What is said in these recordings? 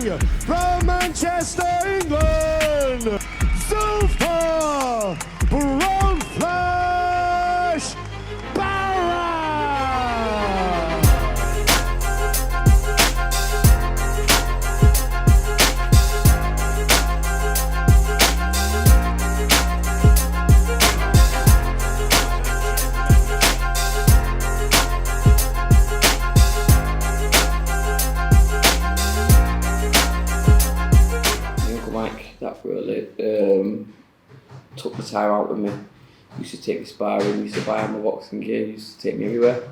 from Manchester, England, Zelfa Barrett. That really took the time out with me. Used to take me sparring, used to buy my boxing gear, used to take me everywhere.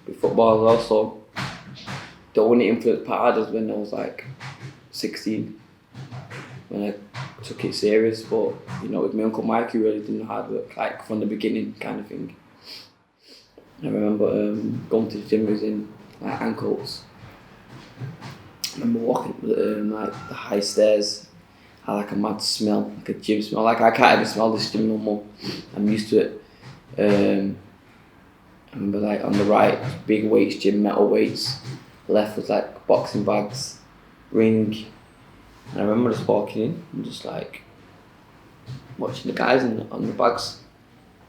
With football as well, so the only influence part was when I was like 16, when I took it serious. But you know, with my Uncle Mike, he really did hard work, like from the beginning kind of thing. I remember going to the gym, was in like ankles. I remember walking like the high stairs. I like a mad smell, like a gym smell. Like I can't even smell this gym no more. I'm used to it. I remember like on the right, big weights gym, metal weights. Left was like boxing bags, ring. And I remember just walking in and just like watching the guys on the bags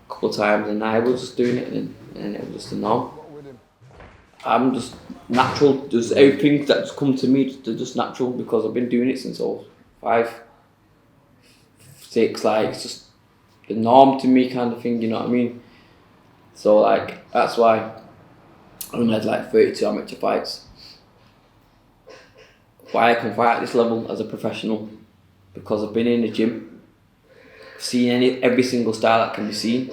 a couple of times, and I was just doing it, and it was just a norm. I'm just natural. Just everything that's come to me, they're just natural because I've been doing it since I was 5, 6, like it's just the norm to me kind of thing, you know what I mean? So like that's why I only had like 32 amateur fights. Why I can fight at this level as a professional, because I've been in the gym, seen every single style that can be seen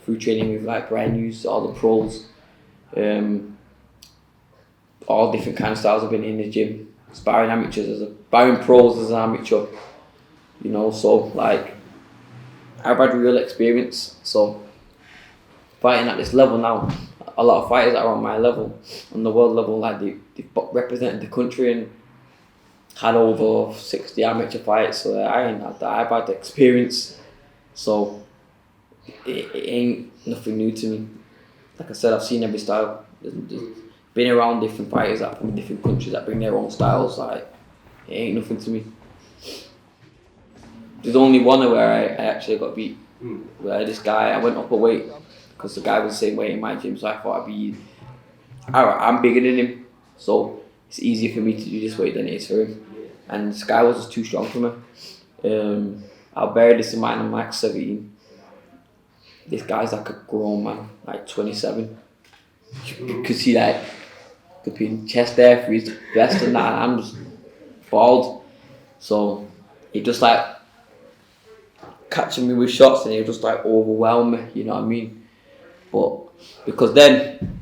through training with like Brian Hughes, all the pros, all different kind of styles. I've been in the gym, sparring amateurs, sparring pros as an amateur, you know, so like I've had real experience. So fighting at this level now, a lot of fighters that are on my level, on the world level, like they represented the country and had over 60 amateur fights, so I ain't had that. I've had the experience, so it ain't nothing new to me. Like I said, I've seen every style. There's been around different fighters that from different countries that bring their own styles. Like it ain't nothing to me. There's only one where I actually got beat. Where this guy, I went up a weight because the guy was the same weight in my gym, so I thought I'm bigger than him, so it's easier for me to do this weight than it is for him. And this guy was just too strong for me. I'll bear this in mind, I'm like 17. This guy's like a grown man, like 27. You could see like the chest there for his vest and that, and I'm just bald. So he just like catching me with shots and he just like overwhelm me, you know what I mean? But because then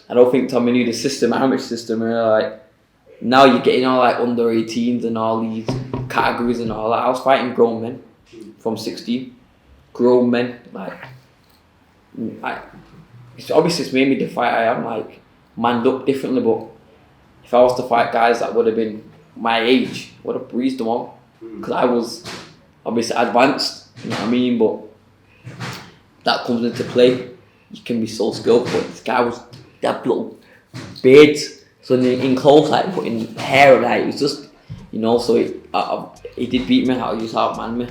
I don't think Tommy knew the system, amateur system, and like now you're getting all like under 18s and all these categories and all that. I was fighting grown men from 16, grown men, like it's obviously it's made me the fight I am, like manned up differently. But if I was to fight guys that would have been my age, I would have breezed them all because I was obviously advanced, you know what I mean? But that comes into play. You can be so skillful. This guy was that little beard, so in close, like putting hair, like it was just, you know. So he did beat me. How he just outmanned me.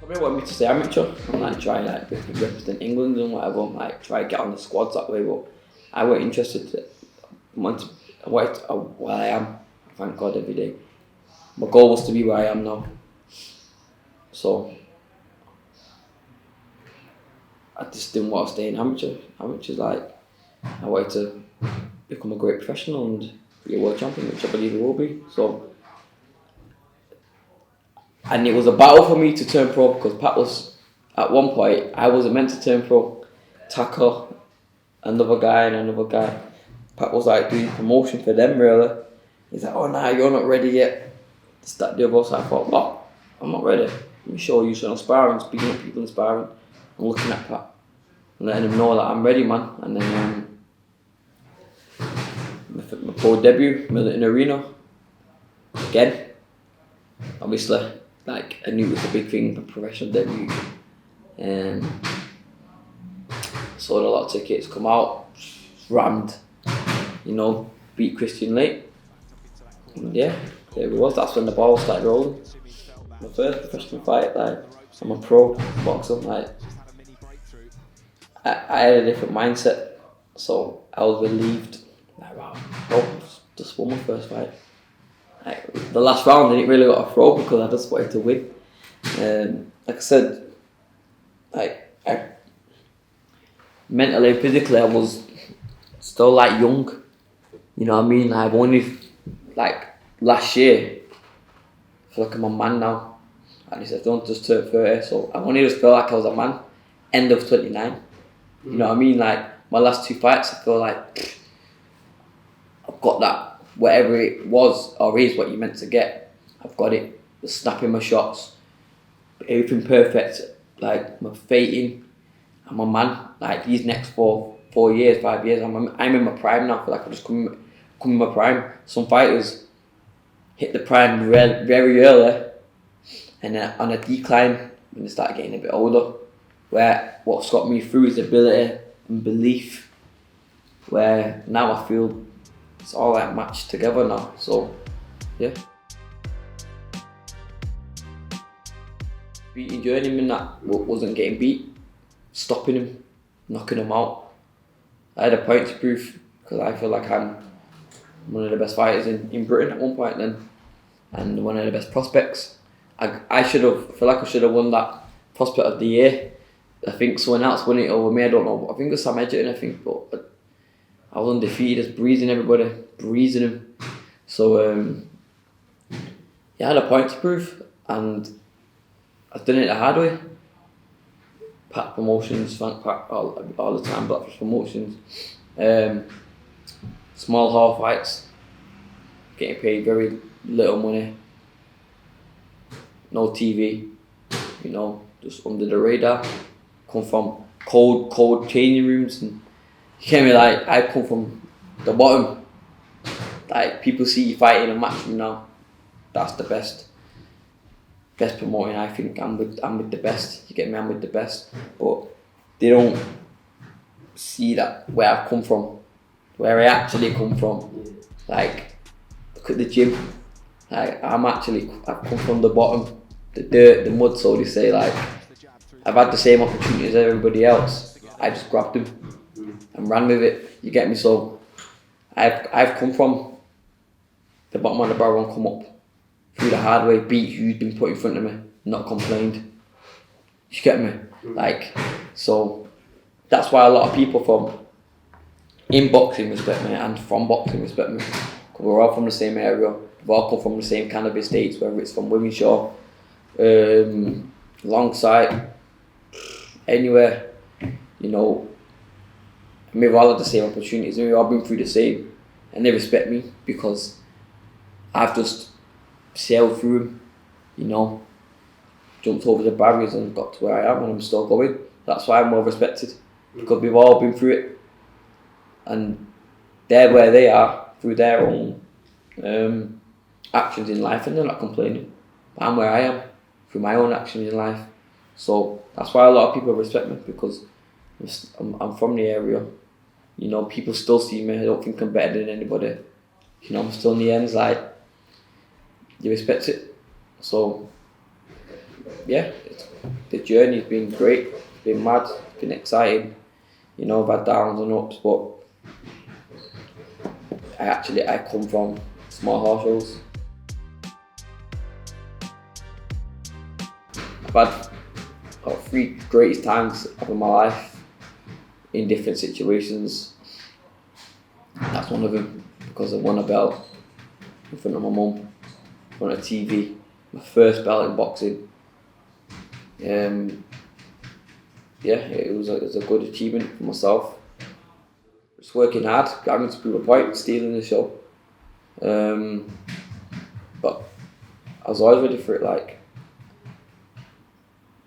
Somebody wanted me to stay amateur and like try like represent England and whatever, like try to get on the squads that way. But I weren't interested. Where I am, thank God every day. My goal was to be where I am now. So I just didn't want to stay in amateur. Amateur's like, I wanted to become a great professional and be a world champion, which I believe it will be. So, and it was a battle for me to turn pro because Pat was, at one point, I wasn't meant to turn pro. Taka, another guy. Pat was like doing promotion for them really. He's like, oh nah, you're not ready yet. This, that, the other. So I thought, what? I'm not ready. Let me show you some sparring, speaking of people in sparring. I'm looking at Pat and letting him know that I'm ready, man. And then my pro debut, Militant Arena. Again, obviously, like I knew it was a big thing, the professional debut. Sold a lot of tickets, come out, rammed. you know, beat Christian Lake. And yeah, there we was. That's when the ball started rolling. My first professional fight, like, I'm a pro boxer. Like, I had a different mindset, so I was relieved. Like, wow, bro, just won my first fight. Like, the last round, I didn't really want to throw because I just wanted to win. Like I said, I mentally and physically, I was still like young. You know what I mean? I've only, like, last year, I feel like I'm a man now. At least I don't just turn 30, so I only just feel like I was a man. End of 29. You know what I mean? Like, my last 2 fights, I feel like I've got that. Whatever it was or is what you meant to get, I've got it. The snapping my shots, everything perfect. Like, my fighting, I'm a man. Like, these next 4 years, 5 years, I'm in my prime now. I feel like I just come in my prime. Some fighters hit the prime very early, and then on a decline when they start getting a bit older. Where what's got me through is ability and belief. Where now I feel it's all like matched together now. So yeah. Beating journeyman that wasn't getting beat, stopping him, knocking him out. I had a point to prove because I feel like I'm one of the best fighters in Britain at one point then, and one of the best prospects. I feel like I should have won that prospect of the year. I think someone else won it over me, I don't know. I think it was Sam Edgerton, but I was undefeated, just breezing everybody, breezing him. So yeah, I had a point to prove, and I've done it the hard way. Pack Promotions, Frank Pack, all the time, Blackfish Promotions. Small hall fights, getting paid very little money. No TV, you know, just under the radar. Come from cold changing rooms, and you get me, like, I come from the bottom. Like, people see you fighting a match from now. That's the best promoting. I think I'm with the best. You get me? I'm with the best, but they don't see that where I've come from, where I actually come from. Like, look at the gym. Like, I've come from the bottom, the dirt, the mud, so they say. Like, I've had the same opportunity as everybody else. I just grabbed them and ran with it. You get me? So I've come from the bottom of the barrel and come up through the hard way, beat who's been put in front of me, not complained. You get me? Like, so that's why a lot of people from in boxing respect me and from boxing respect me. Because we're all from the same area. We've all come from the same cannabis states, whether it's from Wimenshaw, Longside, anywhere, you know. And we've all had the same opportunities, and we've all been through the same, and they respect me because I've just sailed through them, you know, jumped over the barriers and got to where I am, and I'm still going. That's why I'm well respected, because we've all been through it, and they're where they are through their own actions in life, and they're not complaining. I'm where I am through my own actions in life. So that's why a lot of people respect me, because I'm from the area. You know, people still see me. I don't think I'm better than anybody. You know, I'm still in the ends, like, you respect it. So yeah, the journey's been great. It's been mad. It's been exciting. You know, I've had downs and ups, but I come from small horse shows. I've had about 3 greatest times of my life in different situations. That's one of them, because I won a belt in front of my mum, in front of TV, my first belt in boxing. Yeah, it was a good achievement for myself. Just working hard, having to prove a point, stealing the show. But I was always ready for it. Like,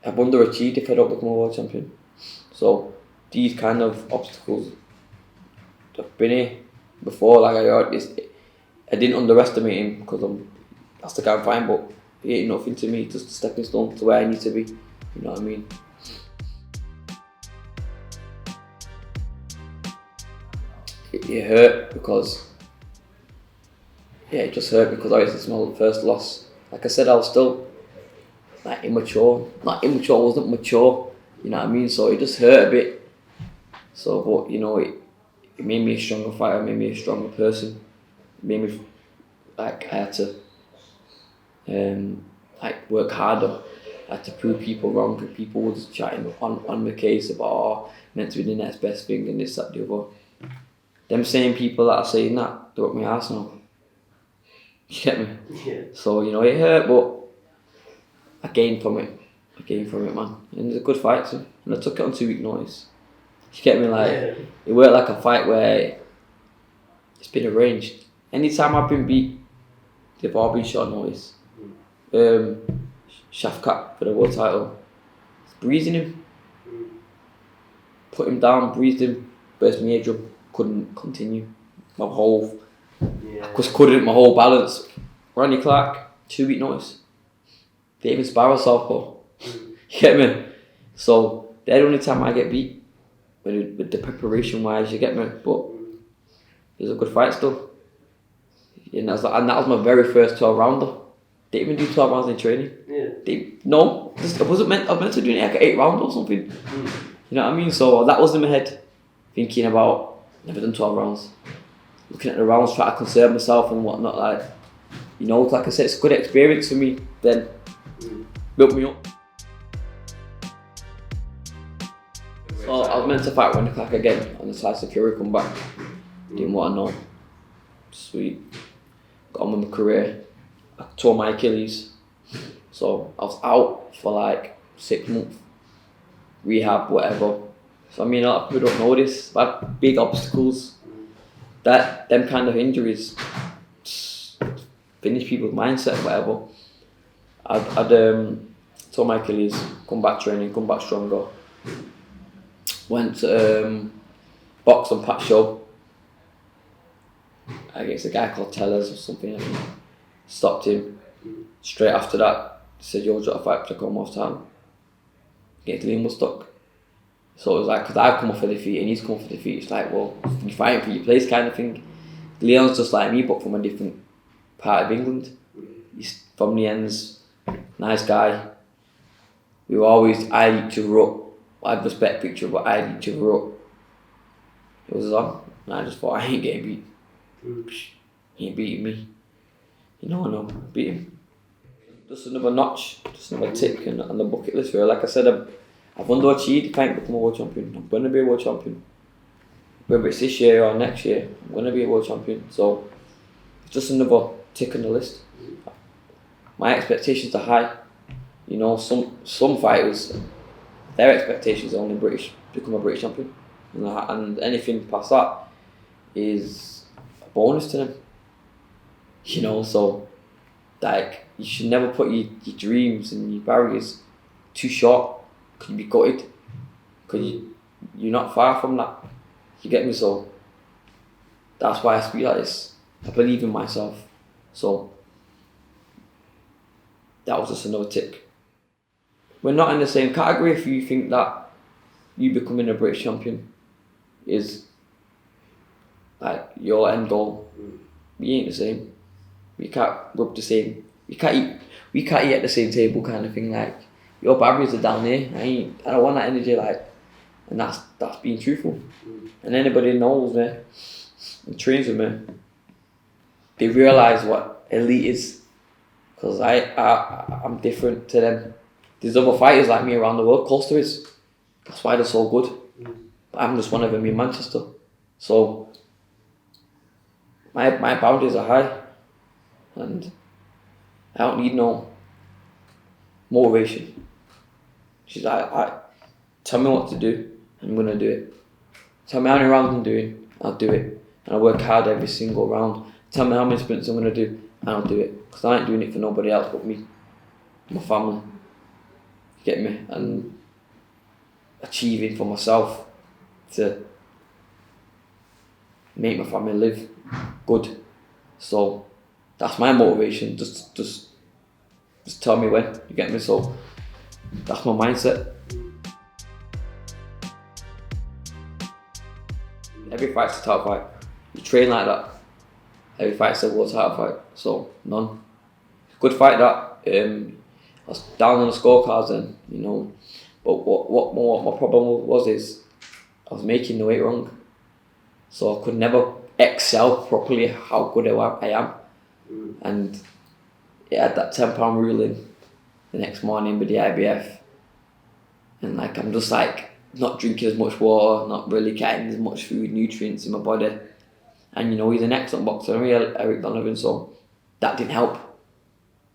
I've underachieved if I don't become a world champion. So these kind of obstacles, I've been here before. Like, I didn't underestimate him, because that's the guy I'm fine, but he ain't nothing to me. Just a stepping stone to where I need to be. You know what I mean? it hurt because, yeah, it just hurt because obviously it's my first loss. Like I said, I was still like immature. Not immature, I wasn't mature, you know what I mean? So it just hurt a bit. So, but you know, it made me a stronger fighter, made me a stronger person. It made me, like, I had to like work harder. I had to prove people wrong, because people were just chatting on the case about, oh, meant to be the next best thing and this, that, the other. Them same people that are saying that, they're up my arse now. You get me? Yeah. So, you know, it hurt, but I gained from it. Man. And it was a good fight too. And I took it on 2 week notice. You get me? Like, Yeah. it worked like a fight where it's been arranged. Anytime I've been beat, they've all been short notice. Shafkat for the world title. Breezing him. Put him down, breezed him, burst my eardrum, couldn't continue. My whole balance. Ronnie Clark, 2 week notice. They even spar us southpaw. You get me? So they're the only time I get beat with the preparation wise, you get me? But it was a good fight still. And that was my very first 12 rounder. They didn't even do 12 rounds in training. Yeah. I was meant to do like an 8 round or something. You know what I mean? So that was in my head, thinking about never done 12 rounds. Looking at the rounds, trying to conserve myself and whatnot. Like, you know, like I said, it's a good experience for me. Then built me up. So I was meant to fight Ronnie Clark again on the side of Fury come back. Didn't want to know. Sweet. Got on with my career. I tore my Achilles. So I was out for like 6 months. Rehab, whatever. So I mean, a lot of people don't know this, but big obstacles, them kind of injuries finish people's mindset, whatever. I'd tore my Achilles, come back training, come back stronger. Went to box on Pat Show against a guy called Tellers or something. I think. Stopped him. Straight after that, said, "Yo, got a fight to come off time." Get Liam was stuck. So it was like, because I've come off a defeat and he's come off a defeat, it's like, well, you're fighting for your place kind of thing. Leon's just like me, but from a different part of England. He's from the ends, nice guy. We were always eyed each other up. I had respect for each other, but eyed each other up. It was on, and I just thought, I ain't getting beat. He ain't beating me. You know, I know, beat him. Just another notch, just another tick on the bucket list. Really. Like I said, I've underachieved. I can't become a world champion. I'm going to be a world champion. Whether it's this year or next year, I'm going to be a world champion. So it's just another tick on the list. My expectations are high. You know, some fighters, their expectations are only become a British champion, and anything past that is a bonus to them. You know, so like, you should never put your dreams and your barriers too short. Could you be gutted? Because you're not far from that. You get me? So that's why I speak like this. I believe in myself. So that was just another tick. We're not in the same category if you think that you becoming a British champion is like your end goal. We ain't the same. We can't rub the same. We can't eat at the same table kind of thing. Like, your barriers are down there. I don't want that energy, like, and that's being truthful. And anybody knows me and trains with me, they realise what elite is, because I'm different to them. There's other fighters like me around the world, close to us. That's why they're so good. But I'm just one of them in Manchester. So my boundaries are high, and I don't need no motivation. She's like, tell me what to do, I'm gonna do it. Tell me how many rounds I'm doing, I'll do it. And I work hard every single round. Tell me how many sprints I'm gonna do, and I'll do it. Because I ain't doing it for nobody else but me, my family. You get me? And achieving for myself to make my family live good. So that's my motivation. Just tell me when. You get me? So that's my mindset. Every fight's a tough fight. you train like that. Every fight's a world title fight, so none. Good fight that. I was down on the scorecards then, you know. But what my problem was is I was making the weight wrong, so I could never excel properly how good I am. And yeah, had that 10-pound ruling the next morning with the IBF, and like I'm just like not drinking as much water, not really getting as much food, nutrients in my body. And you know, he's an excellent boxer, Eric Donovan, so that didn't help.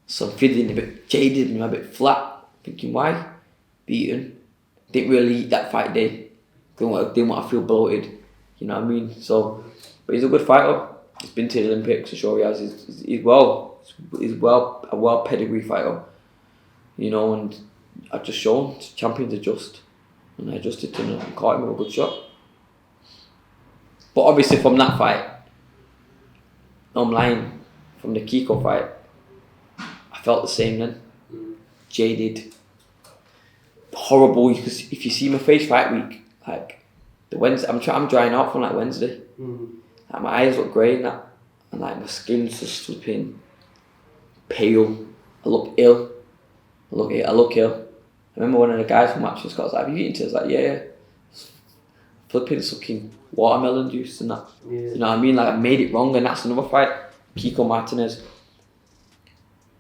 So I'm feeling a bit jaded and a bit flat, thinking why? Beaten. Didn't really eat that fight day. Didn't want to feel bloated, you know what I mean? So, but he's a good fighter. He's been to the Olympics, I'm sure he has. He's a well pedigree fighter, you know, and I've just shown champions adjust. And I adjusted to him and caught him with a good shot. But obviously from that fight, I'm lying, from the Kiko fight, I felt the same then. Jaded. Horrible. If you see my face fight week, like the Wednesday, I'm drying out from like Wednesday. Like my eyes look grey and that, and like my skin's just flipping pale. I look ill. I look ill. I remember one of the guys from Matches got like, "Have you eaten today?" I was like, "Yeah." Flipping sucking watermelon juice and that. Yeah. You know what I mean? Like I made it wrong, and that's another fight. Kiko Martinez.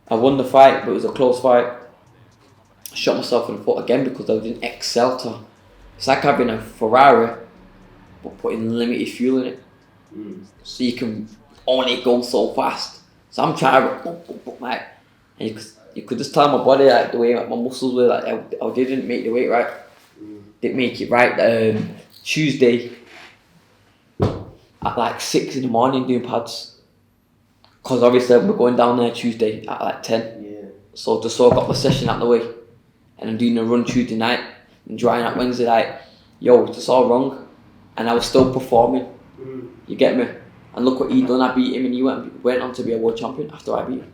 I won the fight, but it was a close fight. I shot myself in the foot again because I didn't excel to. It's like having a Ferrari, but putting limited fuel in it. So you can only go so fast. So I'm trying to like, and you could just tell my body like the way like, my muscles were like I didn't make the weight right. Didn't make it right. Tuesday at like 6 in the morning doing pads, because obviously we're going down there Tuesday at like 10. Yeah. So just so I got the session out of the way, and I'm doing a run Tuesday night and drying out Wednesday night. Yo, it's all wrong, and I was still performing. You get me? And look what he done. I beat him, and he went on to be a world champion after I beat him.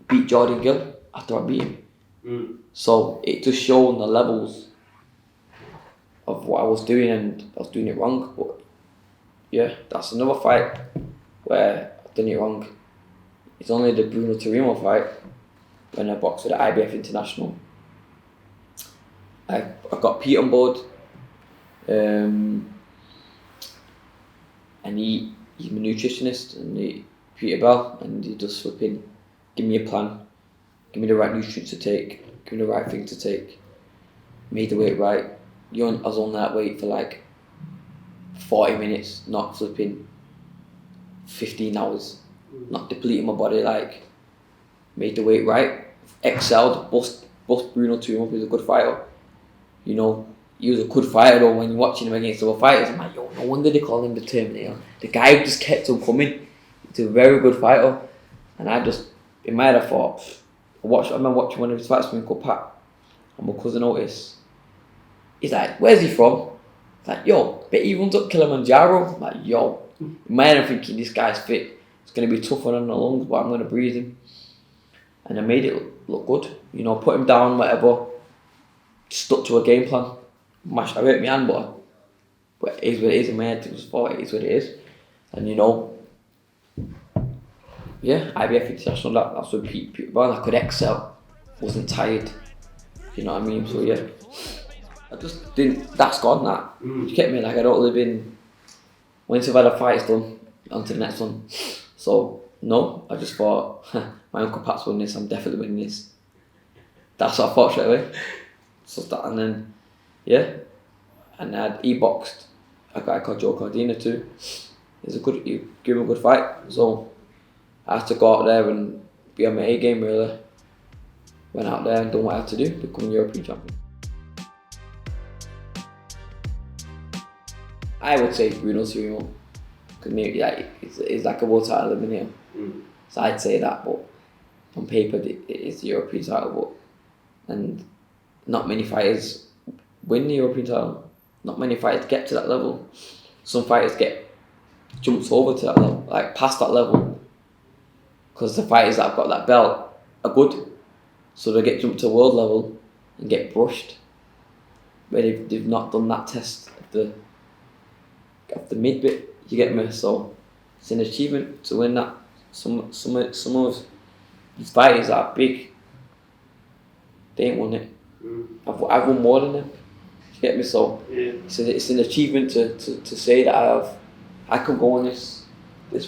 Beat Jordan Gill after I beat him. So it just showed the levels of what I was doing, and I was doing it wrong. But yeah, that's another fight where I've done it wrong. It's only the Bruno Tarimo fight when I boxed with the IBF International. I got Pete on board, and he's my nutritionist, and Peter Bell, and he just flipping give me a plan, give me the right nutrients to take, give me the right thing to take, made the weight right. I was on that weight for like 40 minutes, not flipping 15 hours, not depleting my body, like made the weight right, excelled, bust Bruno Tarimo. He's a good fighter, you know. He was a good fighter though. When you're watching him against other fighters, I'm like, yo, no wonder they call him the Terminator. The guy who just kept on coming. He's a very good fighter. And I just, in my head, I thought, I remember watching one of his fights with called Pat, and my cousin Otis. He's like, where's he from? It's like, yo, bet he runs up Kilimanjaro. I'm like, yo. In my head, I'm thinking, this guy's fit. It's going to be tougher on the lungs, but I'm going to breathe him. And I made it look good. You know, put him down, whatever. Stuck to a game plan. I hurt my hand, but it is what it is. In my head, it was for it is what it is. And you know, yeah, IBF International, that's what Peter Bell, I could excel. Wasn't tired. You know what I mean? So yeah, I just didn't, that's gone that. You get me? Like I don't live in, once I've had a fight, it's done, on to the next one. So no, I just thought, my Uncle Pat's won this, I'm definitely winning this. That's what I thought straight away. So that, and then, yeah, and he boxed a guy called Joe Cordina too. He gave him a good fight. So I had to go out there and be on my A game really. Went out there and done what I had to do, become a European champion. I would say Bruno Tarimo, because maybe like it's like a world title eliminator. So I'd say that, but on paper it is the European title. But and not many fighters win the European title. Not many fighters get to that level. Some fighters get jumped over to that level, like past that level, because the fighters that have got that belt are good, so they get jumped to world level and get brushed, where they've not done that test of the mid bit. you get me? So it's an achievement to win that. Some of these fighters that are big, they ain't won it. I've won more than them. You get me? So it's an achievement to say that I can go on this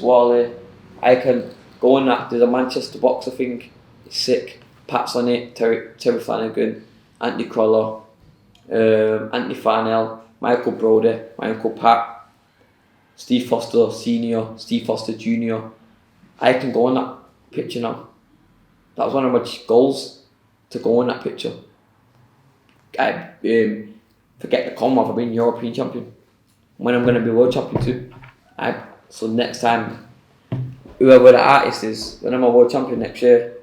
wall here. I can go on that. There's a Manchester boxer thing. It's sick. Pat's on it. Terry Flanagan, Anthony Crawler, Anthony Farnell, Michael Broder, my Uncle Pat, Steve Foster Senior, Steve Foster Junior. I can go on that picture now. That was one of my goals, to go on that picture. I forget the Commonwealth, I've been European champion. When I'm going to be world champion too. So next time, whoever the artist is, when I'm a world champion next year,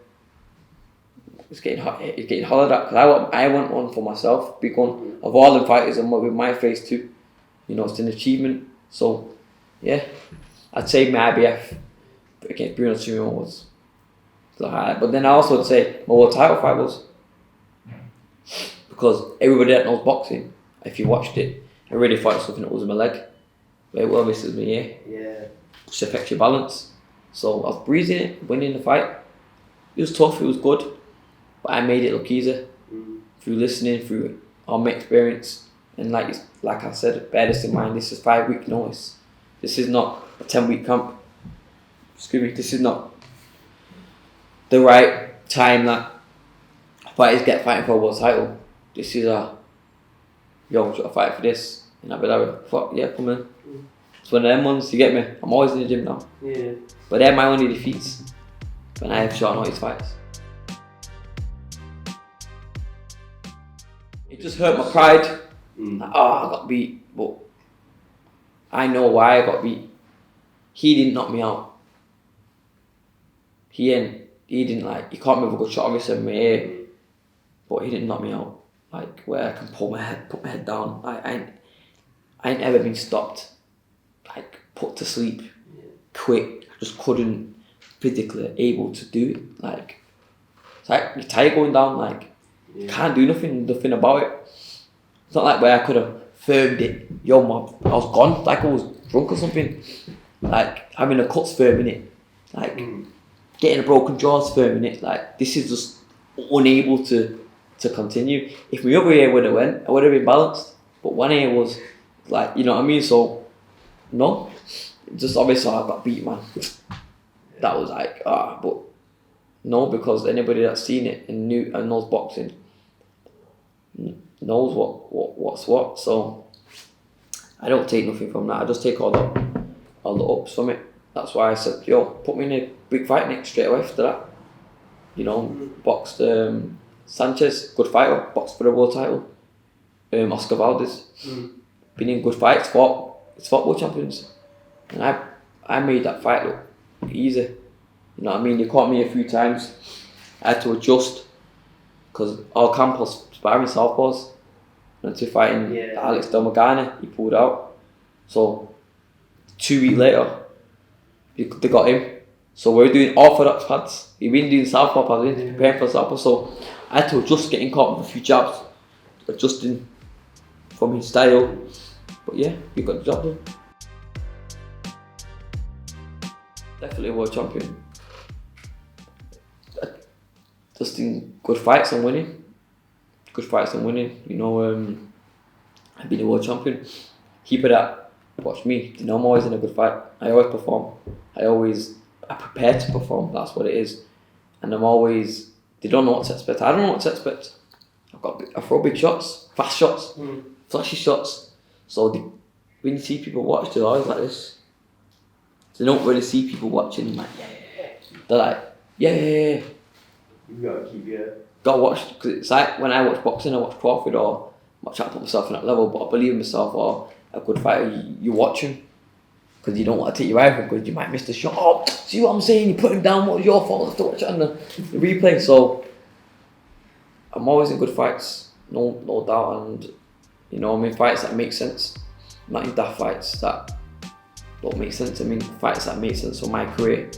it's getting hollered at, because I want one for myself. Big one of all the fighters, and with my face too. You know, it's an achievement. So yeah, I'd say my IBF against Bruno Simon was the highlight. But then I also would say my world title fight was, because everybody that knows boxing, if you watched it, everybody thought something that was in my leg. But well, this is my ear. Yeah. Which affects your balance. So I was breezing it, winning the fight. It was tough, it was good. But I made it look easier. Through listening, through all my experience. And like I said, bear this in mind, this is 5 week notice. This is not a 10-week camp. Excuse me, this is not the right time that fighters get fighting for a world title. This is yo, should I fight for this? And I'll be like, fuck yeah, come in. It's one of them ones, you get me? I'm always in the gym now. Yeah. But they're my only defeats when I have short notice fights. It just hurt my pride. Like, I got beat, but I know why I got beat. He didn't knock me out. He didn't like, he caught me with a good shot obviously in my ear, but he didn't knock me out. Like where I can put my head down. I ain't ever been stopped, like put to sleep, quick. I just couldn't physically able to do it. Like it's like your tire going down. Like can't do nothing about it. It's not like where I could have firmed it. Yo, I was gone. Like I was drunk or something. Like having a cut's firming it. Like getting a broken jaw's firming it. Like this is just unable to continue. If my other ear would have went, I would have been balanced. But one ear was like, you know what I mean? So no, just obviously I got beat, man. That was like but no, because anybody that's seen it and knows boxing knows what's what. So I don't take nothing from that. I just take all the ups from it. That's why I said, yo, put me in a big fight next straight away after that. You know, boxed Sanchez, good fighter, boxed for the world title. Oscar Valdez, been in good fights, fought world champions, and I made that fight look easy. You know what I mean? They caught me a few times. I had to adjust because all camp was sparring southpaws. Went to fighting Alex Delmagani, he pulled out. So 2 weeks later, they got him. So we're doing orthodox pads. We've been doing southpaw pads, we've been preparing for southpaw. So I had to adjust, getting caught with a few jabs, adjusting from his style. But yeah, we got the job done. Definitely a world champion. Just in good fights and winning. Good fights and winning. You know, I've been a world champion. Keep it up. Watch me. You know, I'm always in a good fight. I always perform. I prepare to perform. That's what it is. And I'm always, they don't know what to expect. I don't know what to expect. I throw big shots, fast shots, flashy shots. So when you see people watch, they're always like this. They don't really see people watching like, they're like, yeah. You gotta keep gotta watch, because it's like when I watch boxing, I watch Crawford, or I'm trying to put myself in that level, but I believe in myself, or a good fighter, you watch him, because you don't want to take your eye off him, because you might miss the shot. Oh, see what I'm saying? You put him down, what was your fault? I have to watch it on the replay. So I'm always in good fights, no doubt, and you know, I'm in fights that make sense, not in daft fights that don't make sense. I mean fights that make sense for my career.